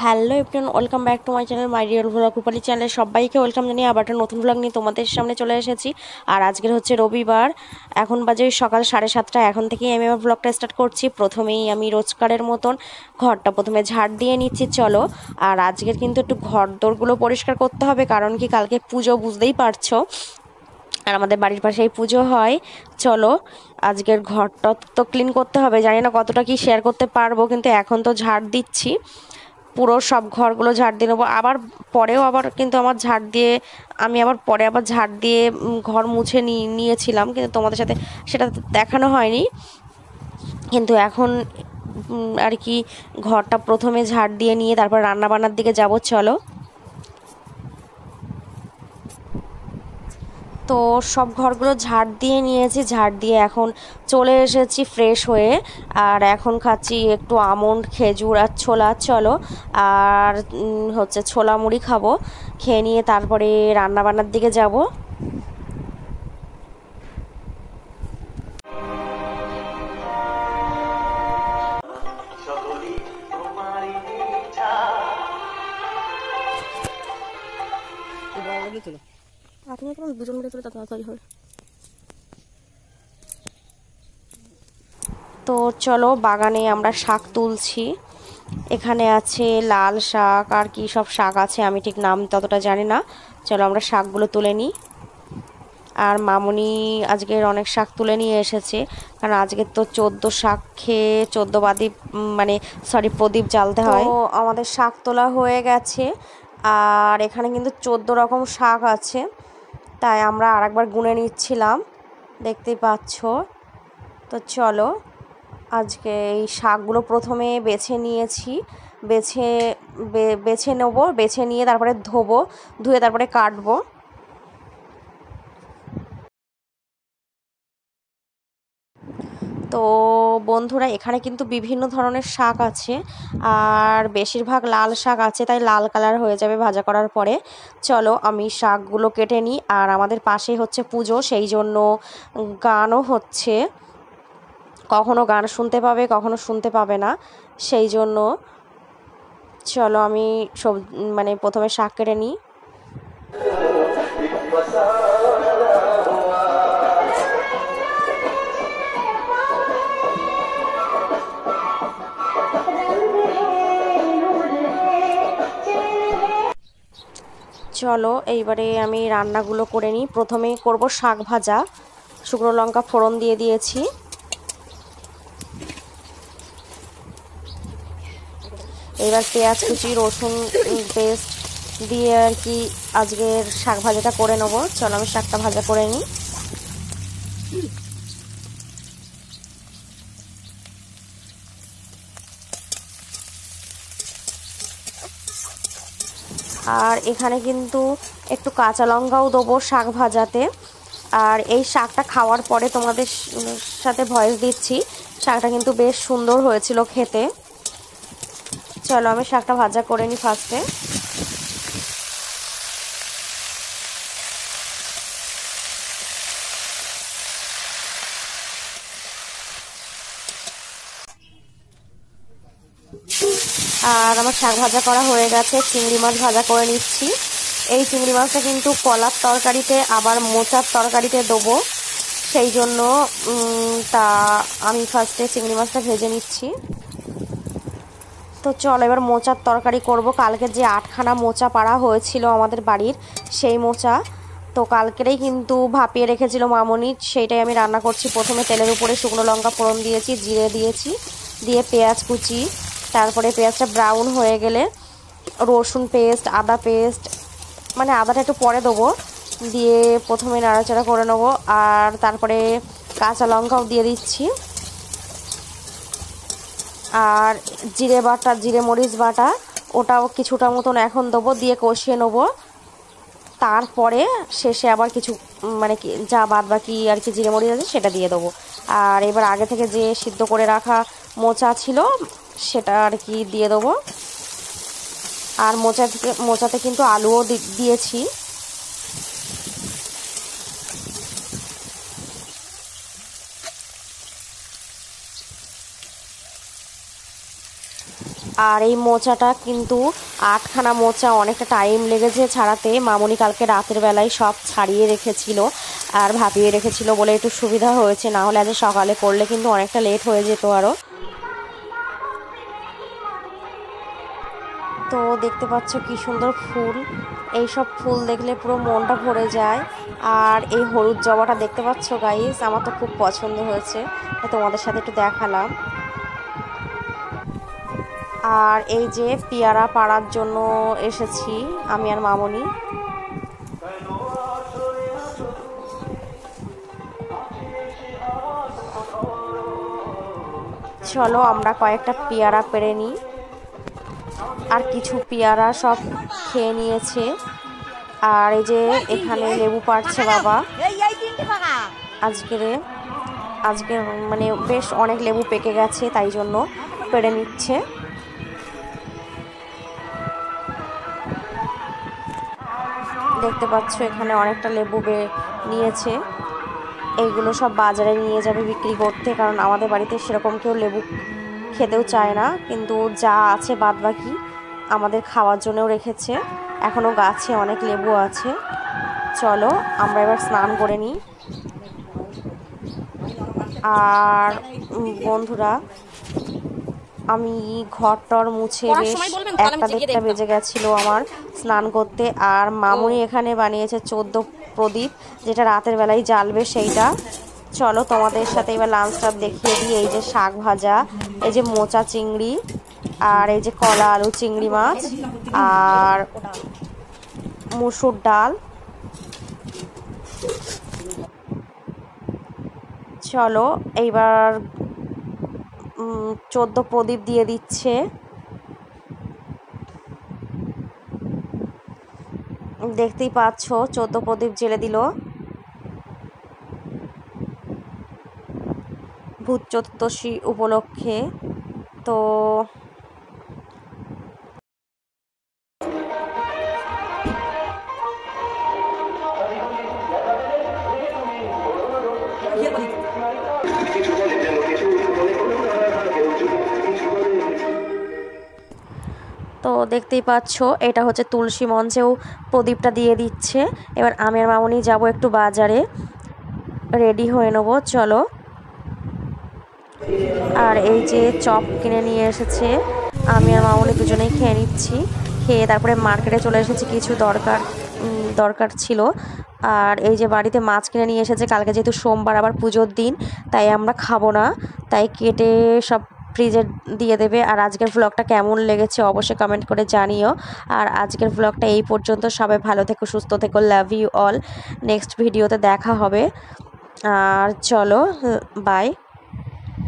Hello everyone, welcome back to my channel, my real vlog Rupali চ্যানেলে সবাইকে welcome জানিয়ে আবার একটা নতুন ভ্লগ নিয়ে তোমাদের সামনে চলে এসেছি। আর আজকের হচ্ছে রবিবার, এখন বাজে সকাল 7:30। এখন থেকেই আমি আমার ভ্লগটা স্টার্ট করছি। প্রথমেই আমি রোজকারের মতন ঘরটা প্রথমে ঝাড় দিয়ে নিচ্ছি, চলো। আর আজকের কিন্তু একটু ঘর দোরগুলো পরিষ্কার করতে হবে, কারণ কি কালকে পুজো, বুঝতেই পারছো। আর আমাদের বাড়ির পাশেই পুজো হয়। চলো আজকের ঘরটা তো ক্লিন করতে হবে, জানি না কতটা কি শেয়ার করতে পারবো, কিন্তু এখন তো ঝাড় দিচ্ছি। পুরো সব ঘরগুলো ঝাড় দিয়ে নেবো, আবার পরেও আবার কিন্তু আমার ঝাড় দিয়ে আমি আবার পরে আবার ঝাড় দিয়ে ঘর মুছে নিয়েছিলাম, কিন্তু তোমাদের সাথে সেটা দেখানো হয়নি। কিন্তু এখন আর কি ঘরটা প্রথমে ঝাড় দিয়ে নিয়ে তারপর রান্না বান্নার দিকে যাব, চলো। তো সব ঘরগুলো ঝাড় দিয়ে নিয়েছি, ঝাড় দিয়ে এখন চলে এসেছি ফ্রেশ হয়ে। আর এখন খাচ্ছি একটু আমন্ড, খেজুর আর ছোলা, চলো। আর হচ্ছে ছোলা মুড়ি খাবো, খেয়ে নিয়ে তারপরে রান্না বান্নার দিকে যাব। আপনি এখন দুজন মিলে চলে তাড়াতাড়ি হয়। তো চলো, বাগানে আমরা শাক তুলছি। এখানে আছে লাল শাক আর কি সব শাক আছে, আমি ঠিক নাম ততটা জানি না। চলো আমরা শাকগুলো তুলে নিই। আর মামুনি আজকের অনেক শাক তুলে নিয়ে এসেছে, কারণ আজকে তো 14 শাক খেয়ে 14 বাদি মানে সরি প্রদীপ জ্বালতে হয়। তো আমাদের শাক তোলা হয়ে গেছে। আর এখানে কিন্তু 14 রকম শাক আছে, তাই আমরা আরেকবার গুনে নিচ্ছিলাম, দেখতেই পাচ্ছ। তো চলো আজকে এই শাকগুলো প্রথমে বেছে নিয়েছি, বেছে বেছে নেবো, বেছে নিয়ে তারপরে ধোবো, ধুয়ে তারপরে কাটবো। তো বন্ধুরা, এখানে কিন্তু বিভিন্ন ধরনের শাক আছে, আর বেশিরভাগ লাল শাক আছে, তাই লাল কালার হয়ে যাবে ভাজা করার পরে। চলো আমি শাকগুলো কেটে নিই। আর আমাদের পাশেই হচ্ছে পুজো, সেই জন্য গানও হচ্ছে, কখনো গান শুনতে পাবে কখনো শুনতে পাবে না, সেই জন্য চলো আমি সব মানে প্রথমে শাক কেটে নিই। চলো এইবারে আমি রান্নাগুলো করে নিই। প্রথমে করব শাক ভাজা, শুকনো লঙ্কা ফোড়ন দিয়ে দিয়েছি। এবার পেঁয়াজ কুচি, রসুন পেস্ট দিয়ে আর কি আজকের শাক ভাজাটা করে নেবো। চলো আমি শাকটা ভাজা করে নিই। আর এখানে কিন্তু একটু কাঁচা লঙ্কাও দেবো শাক ভাজাতে। আর এই শাকটা খাওয়ার পরে তোমাদের সাথে ভয়েস দিচ্ছি, শাকটা কিন্তু বেশ সুন্দর হয়েছিল খেতে। চলো আমি শাকটা ভাজা করে নিই ফার্স্টে। আর আমার শাক ভাজা করা হয়ে গেছে, চিংড়ি মাছ ভাজা করে নিচ্ছি। এই চিংড়ি মাছটা কিন্তু কলার তরকারিতে আবার মোচার তরকারিতে দেবো, সেই জন্য তা আমি ফার্স্টে চিংড়ি মাছটা ভেজে নিচ্ছি। তো চলো এবার মোচার তরকারি করব। কালকে যে 8খানা মোচা পাড়া হয়েছিল আমাদের বাড়ির, সেই মোচা তো কালকেরই কিন্তু ভাপিয়ে রেখেছিল মামনি, সেইটাই আমি রান্না করছি। প্রথমে তেলের উপরে শুকনো লঙ্কা ফোড়ন দিয়েছি, জিরে দিয়েছি, দিয়ে পেঁয়াজ কুচি, তারপরে পেঁয়াজটা ব্রাউন হয়ে গেলে রসুন পেস্ট, আদা পেস্ট, মানে আদাটা একটু পরে দেবো, দিয়ে প্রথমে নাড়াচাড়া করে নেবো। আর তারপরে কাঁচা লঙ্কাও দিয়ে দিচ্ছি। আর জিরে বাটা, জিরে মরিচ বাটা, ওটাও কিছুটা মতন এখন দেবো, দিয়ে কষিয়ে নেবো। তারপরে শেষে আবার কিছু মানে কি যা বাদ বাকি আর কি জিরে মরিচ আছে সেটা দিয়ে দেবো। আর এবার আগে থেকে যে সিদ্ধ করে রাখা মোচা ছিল সেটা আর কি দিয়ে দেবো। আর মোচাতে কিন্তু আলুও দিয়েছি। আর এই মোচাটা কিন্তু 8খানা মোচা, অনেকটা টাইম লেগেছে ছাড়াতে। মামুনি কালকে রাতের বেলায় সব ছাড়িয়ে রেখেছিল আর ভাপিয়ে রেখেছিল বলে একটু সুবিধা হয়েছে, না হলে আজ সকালে করলে কিন্তু অনেকটা লেট হয়ে যেত আরও। তো দেখতে পাচ্ছ কি সুন্দর ফুল, এই সব ফুল দেখলে পুরো মনটা ভরে যায়। আর এই হলুদ জবাটা দেখতে পাচ্ছ গাইস, আমার তো খুব পছন্দ হয়েছে, তোমাদের সাথে একটু দেখালাম। আর এই যে পেয়ারা পাড়ার জন্য এসেছি আমি আর মামনি। চলো আমরা কয়েকটা পেয়ারা পেড়ে নিই। আর কিছু পেয়ারা সব খেয়ে নিয়েছে। আর এই যে এখানে লেবু পাড়ছে বাবা। আজকে মানে বেশ অনেক লেবু পেকে গেছে, তাই জন্য পেড়ে নিচ্ছে। দেখতে পাচ্ছ এখানে অনেকটা লেবু নিয়েছে। এইগুলো সব বাজারে নিয়ে যাবে বিক্রি করতে, কারণ আমাদের বাড়িতে সেরকম কেউ লেবু খেতেও চায় না, কিন্তু যা আছে বাদ বাকি আমাদের খাওয়ার জন্যও রেখেছে। এখনও গাছে অনেক লেবু আছে। চলো আমরা এবার স্নান করে নিই। আর বন্ধুরা, আমি ঘরটর মুছে বেশ 1টা-1:30টা বেজে গেছিলো আমার স্নান করতে। আর মামুনি এখানে বানিয়েছে 14 প্রদীপ, যেটা রাতের বেলায় জ্বালবে সেইটা। চলো তোমাদের সাথে এবার লাঞ্চটা দেখিয়ে দিই। এই যে শাক ভাজা, এই যে মোচা চিংড়ি, আর এই যে কলা আলু চিংড়ি মাছ, আর মুসুর ডাল। চলো এইবার 14 প্রদীপ দিয়ে দিচ্ছে। দেখতেই পাচ্ছ 14 প্রদীপ জ্বেলে দিল ভূত চতুর্দশী উপলক্ষে। তো তো দেখতেই পাচ্ছ এটা হচ্ছে তুলসী মঞ্চেও প্রদীপটা দিয়ে দিচ্ছে। এবার আমি আর মামনি যাব একটু বাজারে, রেডি হয়ে নেবো। চলো। আর এই যে চপ কিনে নিয়ে এসেছে, আমি আর মামনি দুজনেই খেয়ে নিচ্ছি। খেয়ে তারপরে মার্কেটে চলে এসেছি, কিছু দরকার ছিল। আর এই যে বাড়িতে মাছ কিনে নিয়ে এসেছে, কালকে যেহেতু সোমবার আবার পুজোর দিন, তাই আমরা খাবো না, তাই কেটে সব ফ্রিজে দিয়ে দেবে। আর আজকের ব্লগটা কেমন লেগেছে অবশ্যই কমেন্ট করে জানিও। আর আজকের ব্লগটা এই পর্যন্ত। সবাই ভালো থেকো, সুস্থ থেকো, লাভ ইউ অল। নেক্সট ভিডিওতে দেখা হবে। আর চলো, বাই।